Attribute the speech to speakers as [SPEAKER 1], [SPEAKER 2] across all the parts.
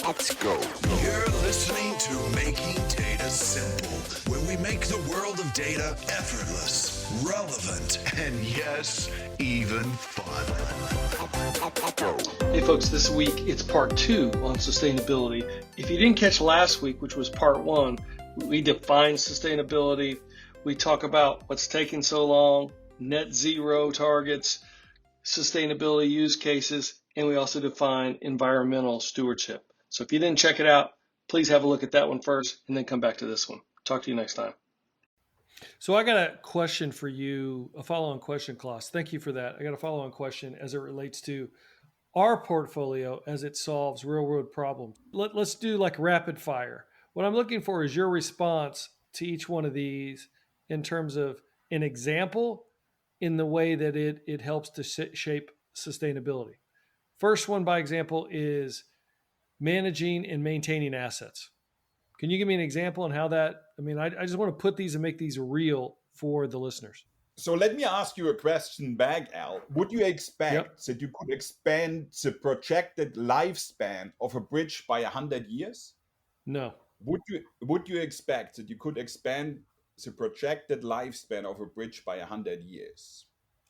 [SPEAKER 1] Let's go.
[SPEAKER 2] You're listening to Making Data Simple, where we make the world of data effortless, relevant, and yes, even fun.
[SPEAKER 3] Hey folks, this week it's part 2 on sustainability. If you didn't catch last week, which was part 1, we define sustainability. We talk about what's taking so long, net zero targets, sustainability use cases, and we also define environmental stewardship. So if you didn't check it out, please have a look at that one first and then come back to this one. Talk to you next time. So I got a question for you, a follow-on question, Klaus. Thank you for that. I got a follow-on question as it relates to our portfolio as it solves real-world problems. Let's do like rapid fire. What I'm looking for is your response to each one of these in terms of an example in the way that it helps to shape sustainability. First one by example is managing and maintaining assets. Can you give me an example on how that, I just want to put these and make these real for the listeners.
[SPEAKER 4] So let me ask you a question back, Al. Would you expect that you could expand the projected lifespan of a bridge by 100 years?
[SPEAKER 3] No.
[SPEAKER 4] Would you expect that you could expand the projected lifespan of a bridge by 100 years?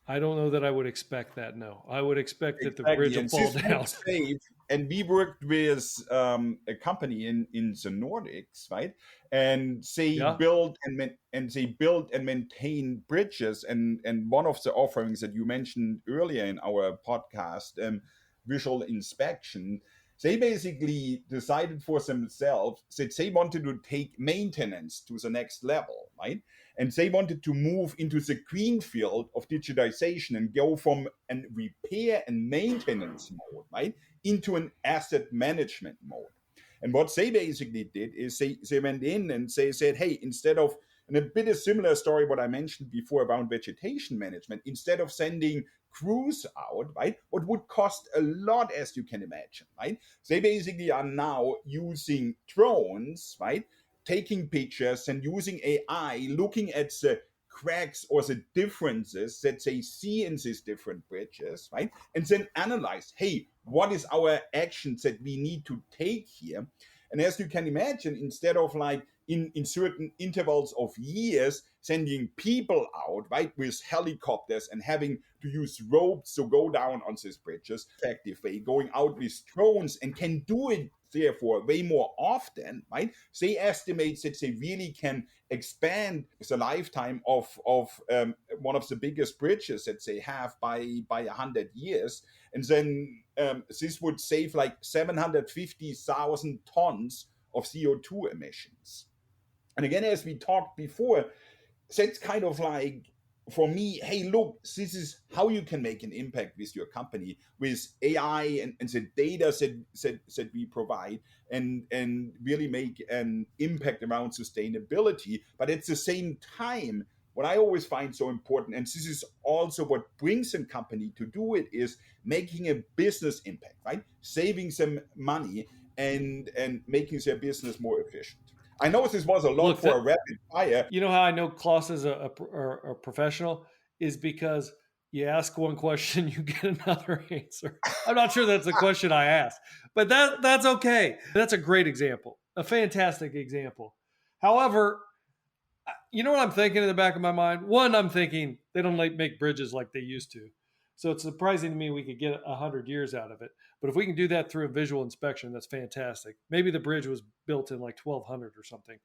[SPEAKER 3] I don't know that I would expect that, no. I would expect that the bridge will fall down.
[SPEAKER 4] And we worked with a company in the Nordics, right? And they build and maintain bridges. And one of the offerings that you mentioned earlier in our podcast, visual inspection, they basically decided for themselves that they wanted to take maintenance to the next level, right? And they wanted to move into the green field of digitization and go from a repair and maintenance mode, right, into an asset management mode. And what they basically did is they went in and they said, hey, instead of, and a bit a similar story what I mentioned before around vegetation management, instead of sending crews out, right, what would cost a lot, as you can imagine, right, they basically are now using drones, right, taking pictures and using AI, looking at the cracks or the differences that they see in these different bridges, right? And then analyze, hey, what is our actions that we need to take here? And as you can imagine, instead of like in certain intervals of years, sending people out, right, with helicopters and having to use ropes to go down on these bridges, effectively going out with drones and can do it therefore way more often, right? They estimate that they really can expand the lifetime of one of the biggest bridges that they have by 100 years. And then this would save like 750,000 tons of CO2 emissions. And again, as we talked before, that's kind of like, for me, hey, look, this is how you can make an impact with your company, with AI and the data that we provide, and really make an impact around sustainability. But at the same time, what I always find so important, and this is also what brings a company to do it, is making a business impact, right? Saving some money and making their business more efficient. I know this was a lot for a rapid fire.
[SPEAKER 3] You know how I know Klaus is a professional is because you ask one question, you get another answer. I'm not sure that's the question I asked, but that's okay. That's a great example, a fantastic example. However, you know what I'm thinking in the back of my mind? One, I'm thinking they don't make bridges like they used to. So it's surprising to me we could get 100 years out of it. But if we can do that through a visual inspection, that's fantastic. Maybe the bridge was built in like 1200 or something.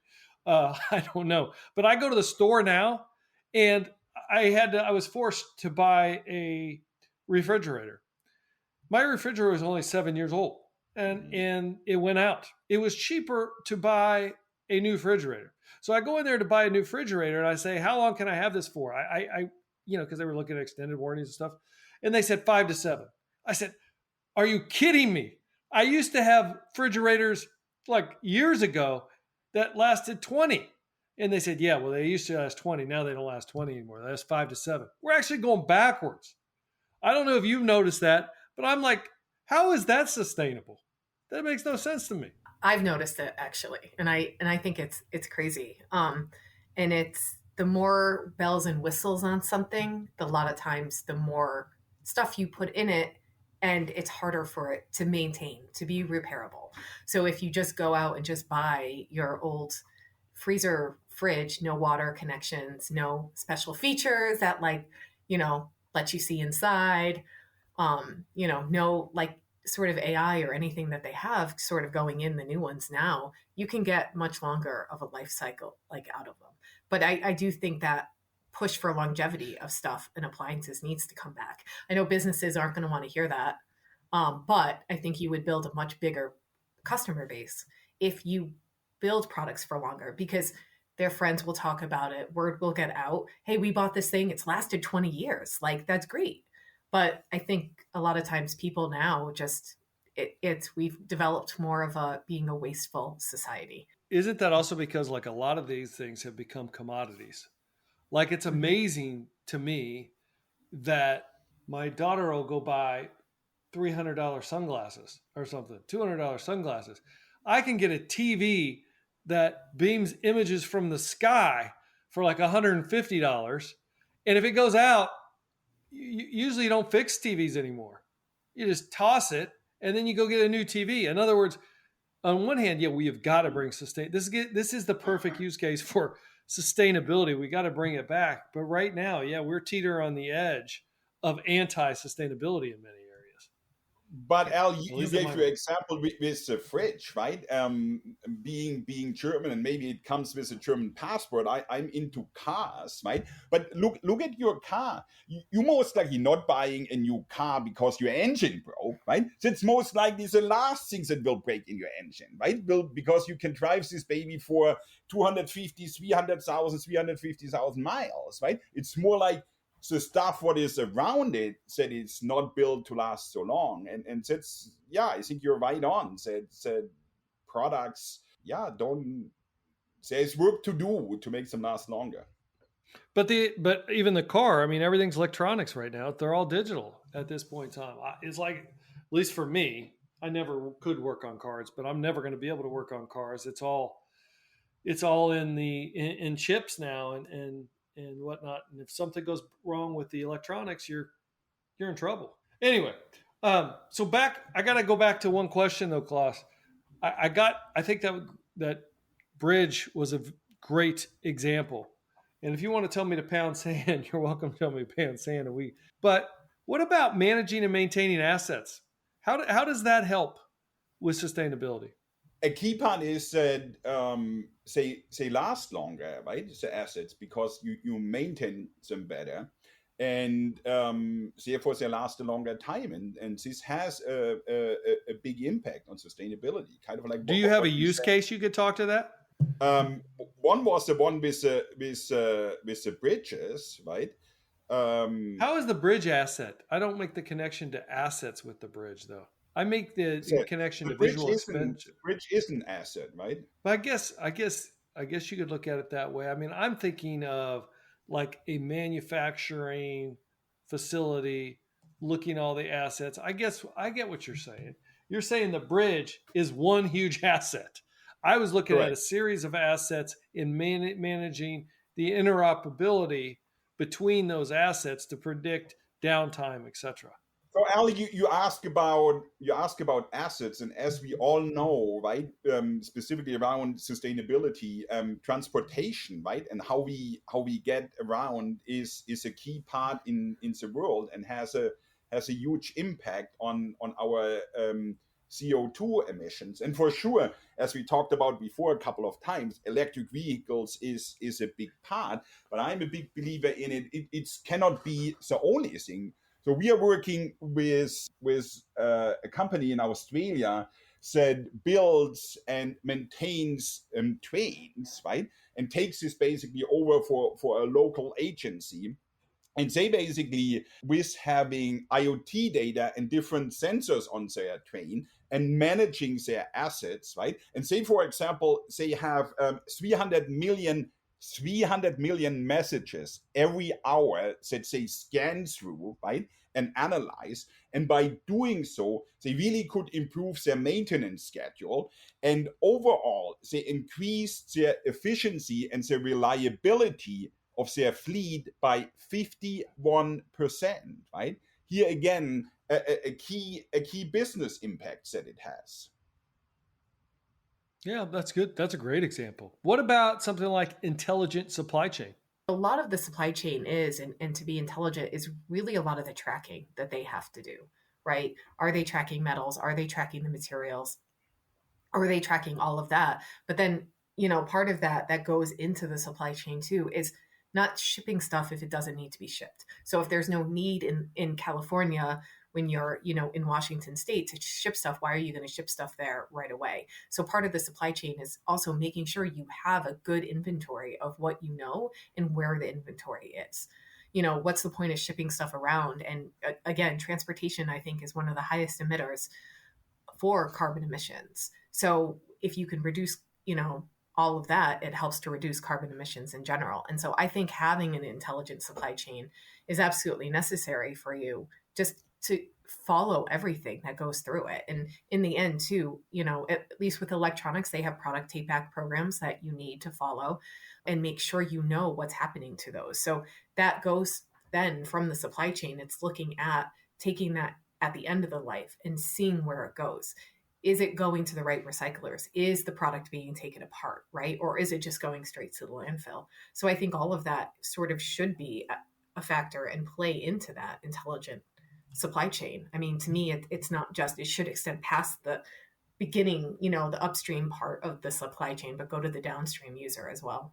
[SPEAKER 3] I don't know. But I go to the store now, and I was forced to buy a refrigerator. My refrigerator was only 7 years old, and it went out. It was cheaper to buy a new refrigerator. So I go in there to buy a new refrigerator, and I say, how long can I have this for? Because they were looking at extended warranties and stuff. And they said 5 to 7. I said, are you kidding me? I used to have refrigerators like years ago that lasted 20. And they said, yeah, well, they used to last 20. Now they don't last 20 anymore. They last 5 to 7. We're actually going backwards. I don't know if you've noticed that, but I'm like, how is that sustainable? That makes no sense to me.
[SPEAKER 5] I've noticed it actually. And I think it's crazy. And it's the more bells and whistles on something, a lot of times the more stuff you put in it, and it's harder for it to maintain, to be repairable. So if you just go out and just buy your old freezer fridge, no water connections, no special features that let you see inside, no like sort of AI or anything that they have sort of going in the new ones now, you can get much longer of a life cycle like out of them. But I do think that push for longevity of stuff and appliances needs to come back. I know businesses aren't going to want to hear that, but I think you would build a much bigger customer base if you build products for longer, because their friends will talk about it. Word will get out. Hey, we bought this thing. It's lasted 20 years. Like, that's great. But I think a lot of times people now just, we've developed more of being a wasteful society.
[SPEAKER 3] Isn't that also because like a lot of these things have become commodities? Like, it's amazing to me that my daughter will go buy $300 sunglasses or something, $200 sunglasses. I can get a TV that beams images from the sky for like $150. And if it goes out, usually you don't fix TVs anymore. You just toss it and then you go get a new TV. In other words, on one hand, yeah, we have got to bring this is the perfect use case for sustainability. We got to bring it back. But right now, yeah, we're teeter on the edge of anti-sustainability in many areas.
[SPEAKER 4] But Al, you gave your example with the fridge, right? Being German, and maybe it comes with a German passport. I'm into cars, right? But look at your car. You most likely not buying a new car because your engine broke, right? That's most likely the last things that will break in your engine, right? Because you can drive this baby for 350,000 miles, right? It's more like the stuff what is around it said it's not built to last so long, and that's, yeah, I think you're right on. Said products, yeah, there's work to do to make them last longer.
[SPEAKER 3] But even the car, I mean, everything's electronics right now. They're all digital at this point in time. It's like, at least for me, I never could work on cars, but I'm never going to be able to work on cars. It's all in chips now and whatnot. And if something goes wrong with the electronics, you're in trouble. Anyway, so I got to go back to one question though, Klaus. I think that bridge was a great example. And if you want to tell me to pound sand, you're welcome to tell me to pound sand. But what about managing and maintaining assets? How does that help with sustainability?
[SPEAKER 4] A key part is that they last longer, right? The assets, because you maintain them better, and therefore they last a longer time, and this has a big impact on sustainability. Kind of like.
[SPEAKER 3] Do you have a use case you could talk to that?
[SPEAKER 4] One was the one with the bridges, right?
[SPEAKER 3] How is the bridge asset? I don't make the connection to assets with the bridge, though. I make the connection to visual expenditure.
[SPEAKER 4] Bridge is an asset, right?
[SPEAKER 3] But I guess you could look at it that way. I mean, I'm thinking of like a manufacturing facility, looking at all the assets. I guess I get what you're saying. You're saying the bridge is one huge asset. I was looking at a series of assets in managing the interoperability between those assets to predict downtime, etc.
[SPEAKER 4] So, Ali, you ask about assets, and as we all know, right, specifically around sustainability, transportation, right, and how we get around is a key part in the world, and has a huge impact on our CO2 emissions. And for sure, as we talked about before a couple of times, electric vehicles is a big part. But I'm a big believer in it. It cannot be the only thing. So we are working with a company in Australia that builds and maintains trains, right? And takes this basically over for a local agency. And they basically, with having IoT data and different sensors on their train and managing their assets, right? And say, for example, they have 300 million messages every hour that they scan through, right, and analyze. And by doing so, they really could improve their maintenance schedule. And overall, they increased their efficiency and their reliability of their fleet by 51%, right? Here again, a key business impact that it has.
[SPEAKER 3] Yeah, that's good. That's a great example. What about something like intelligent supply chain?
[SPEAKER 5] A lot of the supply chain is, and to be intelligent is really a lot of the tracking that they have to do, right? Are they tracking metals? Are they tracking the materials? Are they tracking all of that? But then, part of that goes into the supply chain too is not shipping stuff if it doesn't need to be shipped. So if there's no need in California when you're, in Washington state to ship stuff, why are you going to ship stuff there right away? So part of the supply chain is also making sure you have a good inventory of what you know and where the inventory is. What's the point of shipping stuff around? And again, transportation, I think, is one of the highest emitters for carbon emissions. So if you can reduce, all of that, it helps to reduce carbon emissions in general. And so I think having an intelligent supply chain is absolutely necessary for you just to follow everything that goes through it. And in the end too, at least with electronics, they have product take back programs that you need to follow and make sure you know what's happening to those. So that goes then from the supply chain. It's looking at taking that at the end of the life and seeing where it goes. Is it going to the right recyclers? Is the product being taken apart, right? Or is it just going straight to the landfill? So I think all of that sort of should be a factor and play into that intelligent supply chain. I mean, to me, it's not just, it should extend past the beginning, the upstream part of the supply chain, but go to the downstream user as well.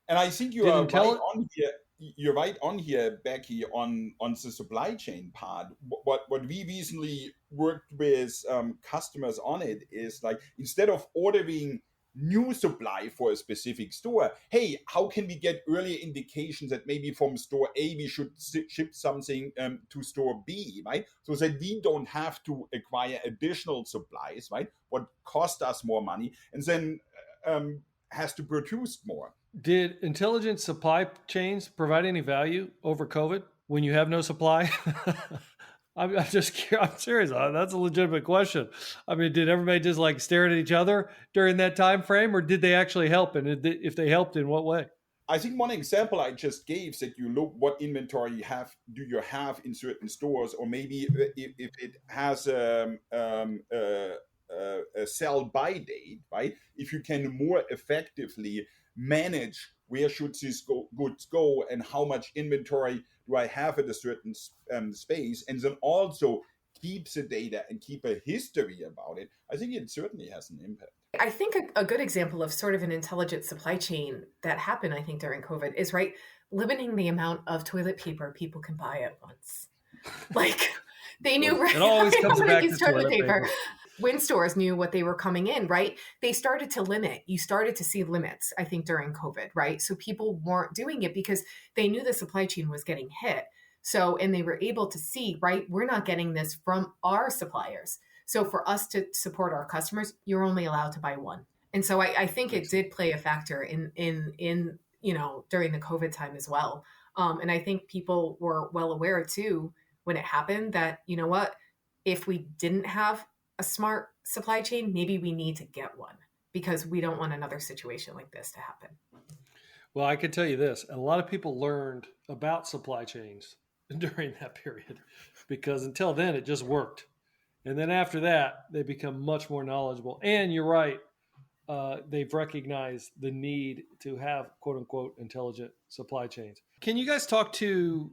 [SPEAKER 4] And I think you are right on here. You're right on here, Becky, on the supply chain part. What we recently worked with customers on it is like, instead of ordering new supply for a specific store, hey, how can we get earlier indications that maybe from store A we should ship something to store B, right? So that we don't have to acquire additional supplies, right? What cost us more money and then has to produce more.
[SPEAKER 3] Did intelligent supply chains provide any value over COVID when you have no supply? I'm serious. That's a legitimate question. I mean, did everybody just like stare at each other during that time frame, or did they actually help? And if they helped, in what way?
[SPEAKER 4] I think one example I just gave that you look what inventory do you have in certain stores, or maybe if it has a sell by date, right? If you can more effectively manage where should these goods go and how much inventory do I have at a certain space, and then also keep the data and keep a history about it, I think it certainly has an impact.
[SPEAKER 5] I think a good example of sort of an intelligent supply chain that happened, I think, during COVID is, right, limiting the amount of toilet paper people can buy at once. Like, they knew, right?
[SPEAKER 3] It always comes back to toilet paper.
[SPEAKER 5] When stores knew what they were coming in, right? They started to limit. You started to see limits, I think, during COVID, right? So people weren't doing it because they knew the supply chain was getting hit. So, and they were able to see, right, we're not getting this from our suppliers. So for us to support our customers, you're only allowed to buy one. And so I think it did play a factor in during the COVID time as well. And I think people were well aware too, when it happened, that, you know what, if we didn't have a smart supply chain, maybe we need to get one, because we don't want another situation like this to happen.
[SPEAKER 3] Well, I can tell you this, a lot of people learned about supply chains during that period, because until then it just worked. And then after that, they become much more knowledgeable. And you're right, they've recognized the need to have quote unquote intelligent supply chains. Can you guys talk to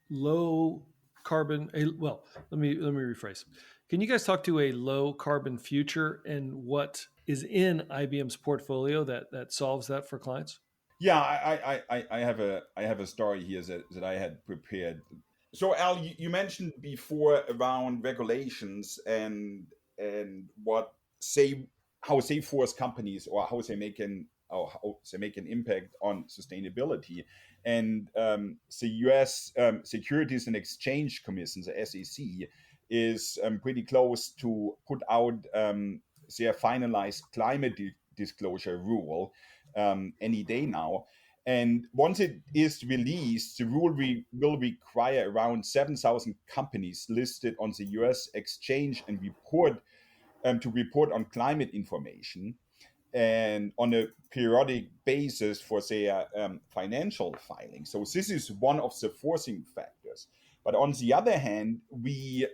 [SPEAKER 3] low carbon? Well, let me rephrase. Can you guys talk to a low carbon future and what is in IBM's portfolio that solves that for clients?
[SPEAKER 4] Yeah, I have a story here that I had prepared. So Al, you mentioned before around regulations and how they force companies, or how they make an impact on sustainability. And the U.S. Securities and Exchange Commission, the SEC, is pretty close to put out their finalized climate disclosure rule any day now. And once it is released, the rule will require around 7,000 companies listed on the U.S. exchange and to report on climate information and on a periodic basis for their financial filing. So this is one of the forcing factors. But on the other hand, we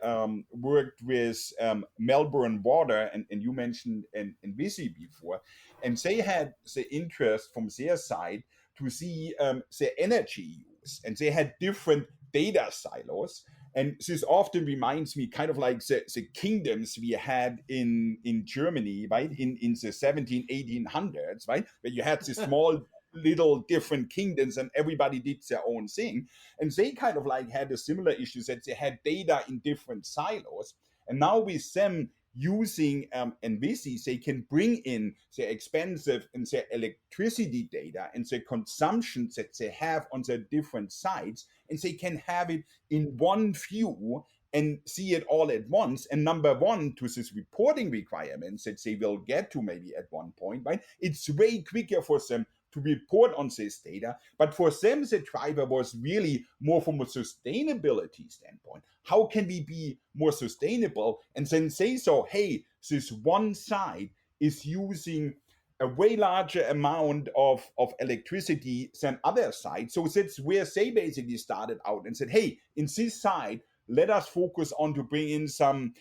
[SPEAKER 4] worked with Melbourne Water, and you mentioned Envisi before, and they had the interest from their side to see the energy use, and they had different data silos. And this often reminds me kind of like the kingdoms we had in Germany, right, in the 1800s, right, where you had the small little different kingdoms and everybody did their own thing. And they kind of like had a similar issue that they had data in different silos. And now with them using Envisi, they can bring in their expensive and their electricity data and the consumption that they have on their different sites, and they can have it in one view and see it all at once. And number one, to this reporting requirements that they will get to maybe at one point, right? It's way quicker for them to report on this data. But for them, the driver was really more from a sustainability standpoint. How can we be more sustainable? And then say, so, hey, this one side is using a way larger amount of electricity than other sides. So that's where they basically started out and said, hey, in this side, let us focus on to bring in some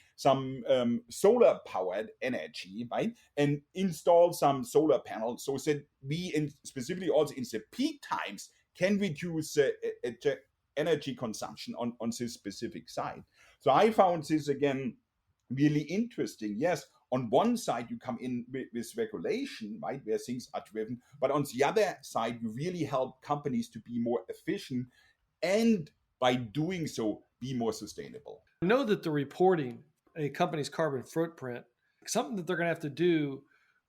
[SPEAKER 4] solar powered energy, right? And install some solar panels so that we, specifically also in the peak times, can reduce energy consumption on this specific site. So I found this again really interesting. Yes, on one side you come in with regulation, right, where things are driven, but on the other side you really help companies to be more efficient and by doing so be more sustainable.
[SPEAKER 3] I know that the reporting a company's carbon footprint, something that they're going to have to do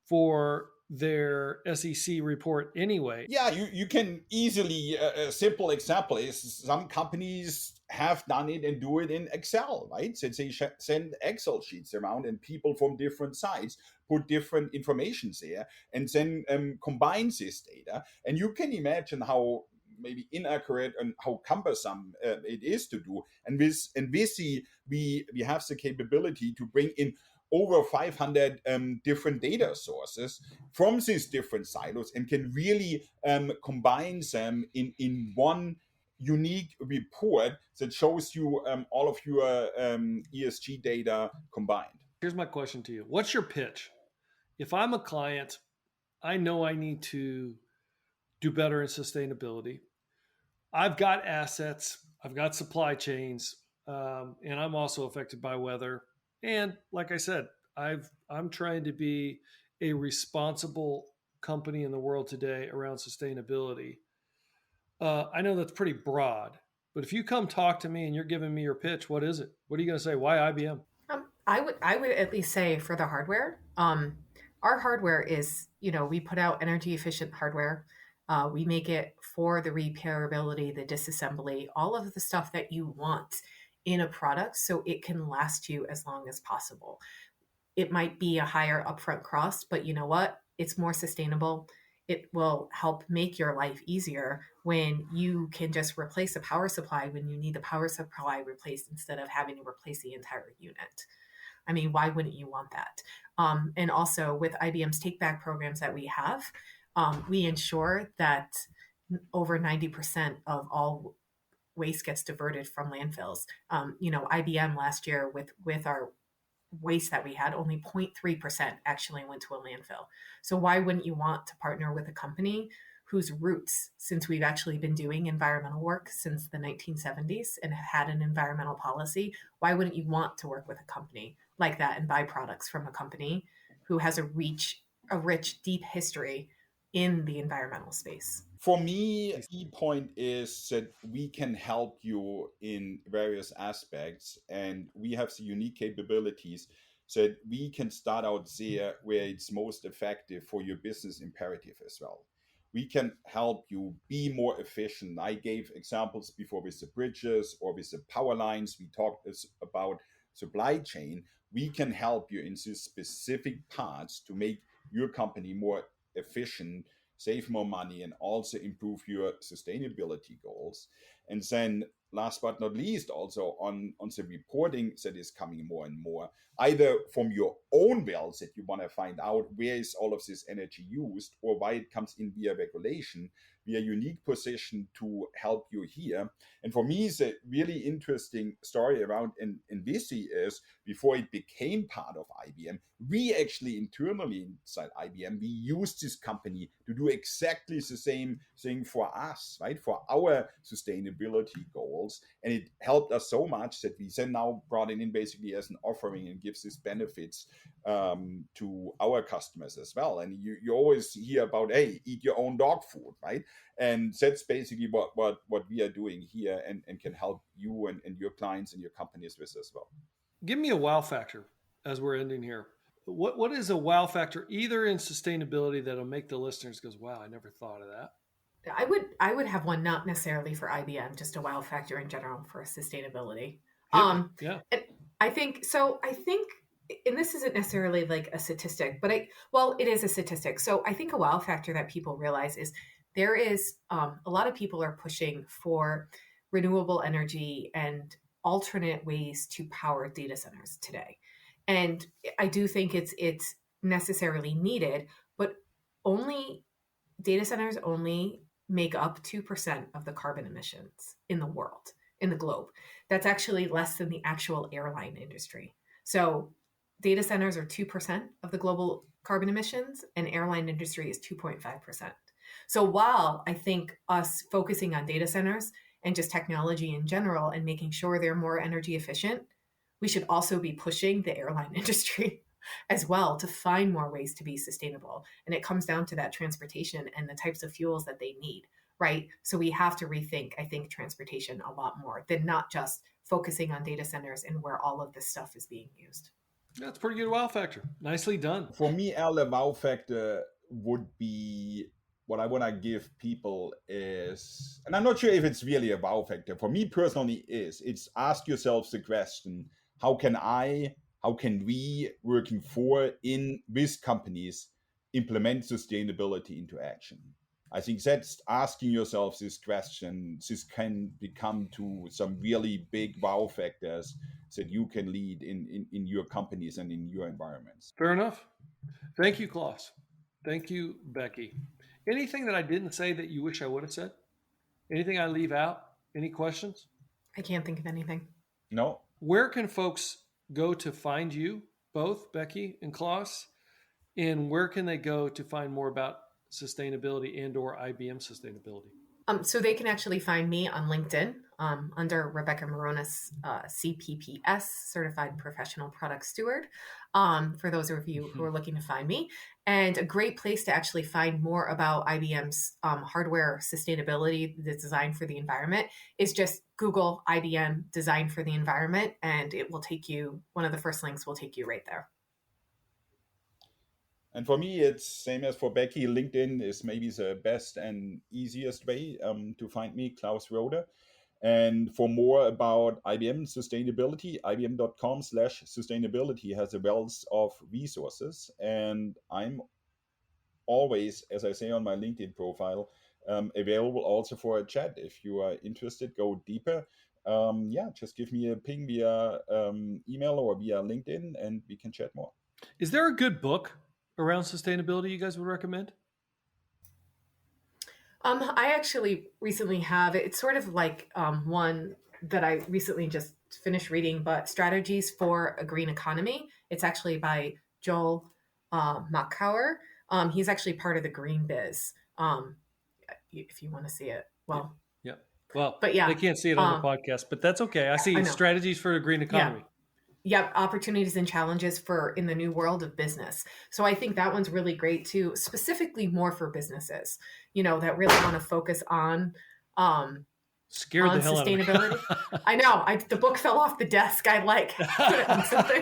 [SPEAKER 3] for their SEC report anyway.
[SPEAKER 4] Yeah, you can easily, a simple example is some companies have done it and do it in Excel, right? So they send Excel sheets around and people from different sites put different information there and then combine this data. And you can imagine how maybe inaccurate and how cumbersome it is to do. And with Envisi, we have the capability to bring in over 500 different data sources from these different silos and can really combine them in one unique report that shows you all of your ESG data combined.
[SPEAKER 3] Here's my question to you. What's your pitch? If I'm a client, I know I need to do better in sustainability. I've got assets, I've got supply chains, and I'm also affected by weather. And like I said, I'm trying to be a responsible company in the world today around sustainability. I know that's pretty broad, but if you come talk to me and you're giving me your pitch, what is it? What are you going to say? Why IBM?
[SPEAKER 5] I would at least say for the hardware, our hardware is, we put out energy efficient hardware. We make it for the repairability, the disassembly, all of the stuff that you want in a product so it can last you as long as possible. It might be a higher upfront cost, but you know what? It's more sustainable. It will help make your life easier when you can just replace a power supply when you need the power supply replaced instead of having to replace the entire unit. I mean, why wouldn't you want that? And also with IBM's take back programs that we have, we ensure that over 90% of all waste gets diverted from landfills. IBM last year with our waste that we had, only 0.3% actually went to a landfill. So why wouldn't you want to partner with a company whose roots, since we've actually been doing environmental work since the 1970s and have had an environmental policy, why wouldn't you want to work with a company like that and buy products from a company who has a rich, deep history in the environmental space?
[SPEAKER 4] For me, the key point is that we can help you in various aspects, and we have the unique capabilities so that we can start out there where it's most effective for your business imperative as well. We can help you be more efficient. I gave examples before with the bridges or with the power lines. We talked about supply chain. We can help you in these specific parts to make your company more efficient, save more money, and also improve your sustainability goals. And then last but not least, also on the reporting that is coming more and more, either from your own wells that you want to find out where is all of this energy used, or why it comes in via regulation. We are unique position to help you here. And for me, the really interesting story around Envisi is, before it became part of IBM, we actually internally inside IBM, we used this company to do exactly the same thing for us, right? For our sustainability goals. And it helped us so much that we then now brought it in basically as an offering and gives these benefits to our customers as well. And you always hear about, hey, eat your own dog food, right? And that's basically what we are doing here, and can help you and your clients and your companies with as well.
[SPEAKER 3] Give me a wow factor as we're ending here. What is a wow factor, either in sustainability, that'll make the listeners goes, wow, I never thought of that?
[SPEAKER 5] I would have one, not necessarily for IBM, just a wow factor in general for sustainability.
[SPEAKER 3] Yeah.
[SPEAKER 5] I think, and this isn't necessarily like a statistic, but it is a statistic. So I think a wow factor that people realize is there is a lot of people are pushing for renewable energy and alternate ways to power data centers today. And I do think it's necessarily needed, but data centers only make up 2% of the carbon emissions in the world, in the globe. That's actually less than the actual airline industry. So data centers are 2% of the global carbon emissions, and airline industry is 2.5%. So while I think us focusing on data centers and just technology in general and making sure they're more energy efficient, we should also be pushing the airline industry as well to find more ways to be sustainable. And it comes down to that transportation and the types of fuels that they need, right? So we have to rethink, I think, transportation a lot more than not just focusing on data centers and where all of this stuff is being used.
[SPEAKER 3] That's pretty good wow factor. Nicely done.
[SPEAKER 4] For me, Al, the wow factor would be, what I want to give people is, and I'm not sure if it's really a wow factor. For me personally, it's ask yourselves the question, how can we, working with companies, implement sustainability into action? I think that's asking yourself this question. This can become to some really big wow factors that you can lead in your companies and in your environments.
[SPEAKER 3] Fair enough. Thank you, Klaus. Thank you, Becky. Anything that I didn't say that you wish I would have said? Anything I leave out? Any questions?
[SPEAKER 5] I can't think of anything.
[SPEAKER 4] No.
[SPEAKER 3] Where can folks go to find you, both Becky and Klaus? And where can they go to find more about sustainability and or IBM sustainability?
[SPEAKER 5] So they can actually find me on LinkedIn under Rebecca Morones, CPPS, Certified Professional Product Steward, for those of you who are looking to find me. And a great place to actually find more about IBM's hardware sustainability, the design for the environment, is just Google IBM Design for the Environment, and it will take you, one of the first links will take you right there.
[SPEAKER 4] And for me, it's same as for Becky. LinkedIn is maybe the best and easiest way to find me, Klaus Roeder. And for more about IBM sustainability, ibm.com/sustainability has a wealth of resources. And I'm always, as I say on my LinkedIn profile, available also for a chat. If you are interested, go deeper. Just give me a ping via email or via LinkedIn, and we can chat more.
[SPEAKER 3] Is there a good book around sustainability you guys would recommend?
[SPEAKER 5] I actually recently have, it's sort of like one that I recently just finished reading, but Strategies for a Green Economy. It's actually by Joel Machauer. He's actually part of the Green Biz. If you want to see it, well,
[SPEAKER 3] yeah. Well,
[SPEAKER 5] but yeah,
[SPEAKER 3] they can't see it on the podcast, but that's okay. I see Strategies for a Green Economy.
[SPEAKER 5] Yep, opportunities and challenges in the new world of business. So I think that one's really great too, specifically more for businesses, that really want to focus on
[SPEAKER 3] Scared the hell
[SPEAKER 5] sustainability.
[SPEAKER 3] Out of me.
[SPEAKER 5] I know. The book fell off the desk. I put it on something.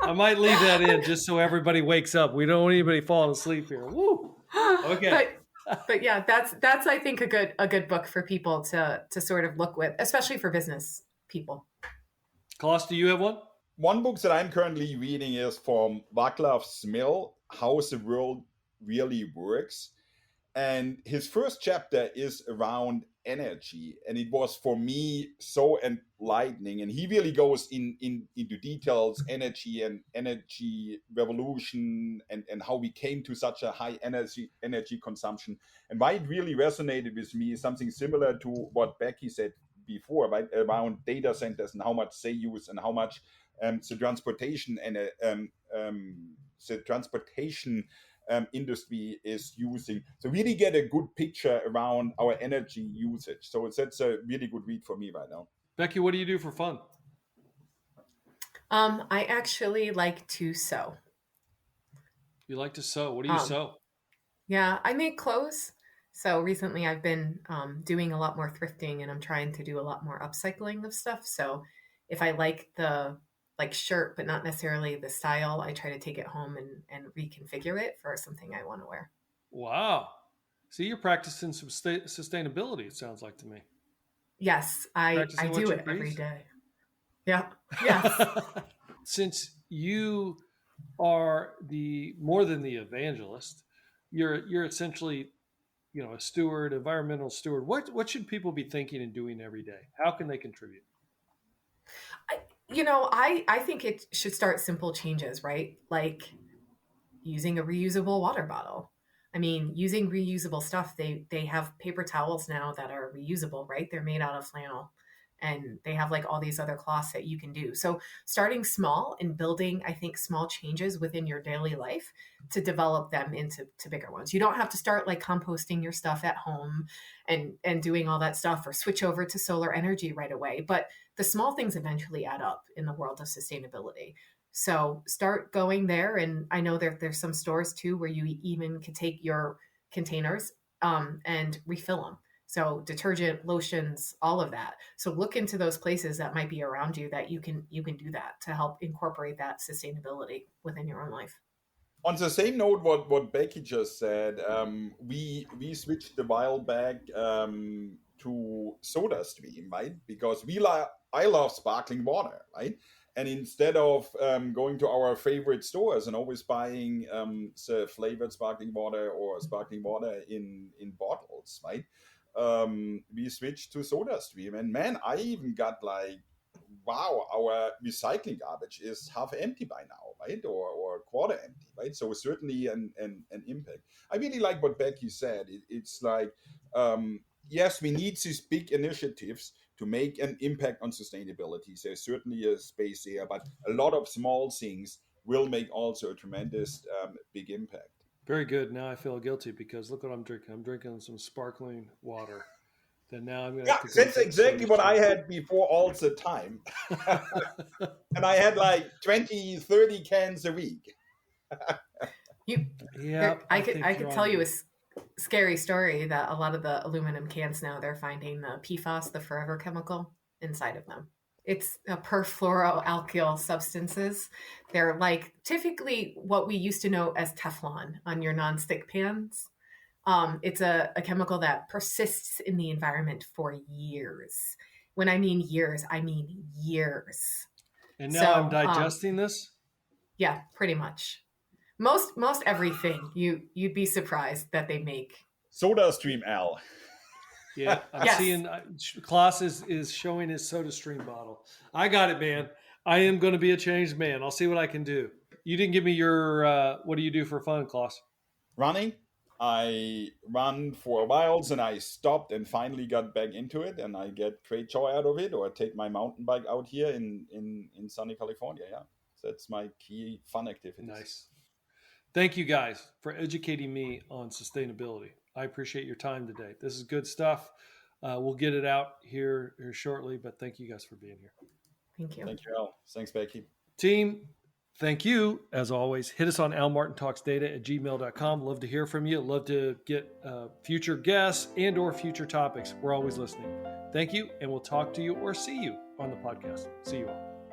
[SPEAKER 3] I might leave that in just so everybody wakes up. We don't want anybody falling asleep here. Woo. Okay.
[SPEAKER 5] But yeah, that's I think a good book for people to sort of look with, especially for business people.
[SPEAKER 3] Klaus, do you have one?
[SPEAKER 4] One book that I'm currently reading is from Václav Smil, How the World Really Works. And his first chapter is around energy, and it was for me so enlightening. And he really goes into details, energy and energy revolution, and how we came to such a high energy consumption. And why it really resonated with me is something similar to what Becky said before, right, around data centers and how much they use and how much the transportation industry is using. So really get a good picture around our energy usage. So that's a really good read for me right now.
[SPEAKER 3] Becky, what do you do for fun?
[SPEAKER 5] I actually like to sew.
[SPEAKER 3] You like to sew? What do you sew?
[SPEAKER 5] Yeah, I make clothes. So recently I've been doing a lot more thrifting, and I'm trying to do a lot more upcycling of stuff. So if I like the shirt, but not necessarily the style, I try to take it home and reconfigure it for something I want to wear.
[SPEAKER 3] Wow. See, you're practicing some sustainability, it sounds like to me.
[SPEAKER 5] Yes, I do it every day. Yeah. Yes.
[SPEAKER 3] Since you are more than the evangelist, you're essentially, a steward, environmental steward. What should people be thinking and doing every day? How can they contribute?
[SPEAKER 5] I think it should start simple changes, right? Like using a reusable water bottle. I mean, using reusable stuff. They have paper towels now that are reusable, right? They're made out of flannel, and they have like all these other cloths that you can do. So starting small and building, I think, small changes within your daily life to develop them into bigger ones. You don't have to start like composting your stuff at home and doing all that stuff, or switch over to solar energy right away. But the small things eventually add up in the world of sustainability. So start going there. And I know there's some stores too where you even can take your containers and refill them. So detergent, lotions, all of that. So look into those places that might be around you that you can do that to help incorporate that sustainability within your own life.
[SPEAKER 4] On the same note, what Becky just said, we switched a while back to SodaStream, right? Because I love sparkling water, right? And instead of going to our favorite stores and always buying the flavored sparkling water or sparkling water in bottles, right? We switched to SodaStream, and man, I even got like, wow, our recycling garbage is half empty by now, right? Or quarter empty, right? So certainly an impact. I really like what Becky said. It's like, yes, we need these big initiatives to make an impact on sustainability. There's certainly a space there, but a lot of small things will make also a tremendous big impact.
[SPEAKER 3] Very good. Now I feel guilty because look what I'm drinking. I'm drinking some sparkling water. Then now I'm going to. Yeah,
[SPEAKER 4] that's exactly what I had before all the time. And I had like 20, 30 cans a week.
[SPEAKER 5] I could tell you a scary story that a lot of the aluminum cans now, they're finding the PFAS, the forever chemical, inside of them. It's perfluoroalkyl substances. They're like typically what we used to know as Teflon on your nonstick pans. It's a chemical that persists in the environment for years. When I mean years, I mean years.
[SPEAKER 3] And now I'm digesting this?
[SPEAKER 5] Yeah, pretty much. Most everything you'd be surprised that they make.
[SPEAKER 4] SodaStream, Al.
[SPEAKER 3] Yeah, I'm seeing Klaus is showing his SodaStream bottle. I got it, man. I am going to be a changed man. I'll see what I can do. You didn't give me your, what do you do for fun, Klaus?
[SPEAKER 4] Running. I run for a while, and I stopped and finally got back into it, and I get great joy out of it. Or I take my mountain bike out here in sunny California. Yeah, that's my key fun activity.
[SPEAKER 3] Nice. Thank you guys for educating me on sustainability. I appreciate your time today. This is good stuff. We'll get it out here shortly, but thank you guys for being here.
[SPEAKER 5] Thank you.
[SPEAKER 4] Thank you, Al. Thanks, Becky.
[SPEAKER 3] Team, thank you. As always, hit us on almartintalksdata@gmail.com. Love to hear from you. Love to get future guests and or future topics. We're always listening. Thank you, and we'll talk to you or see you on the podcast. See you all.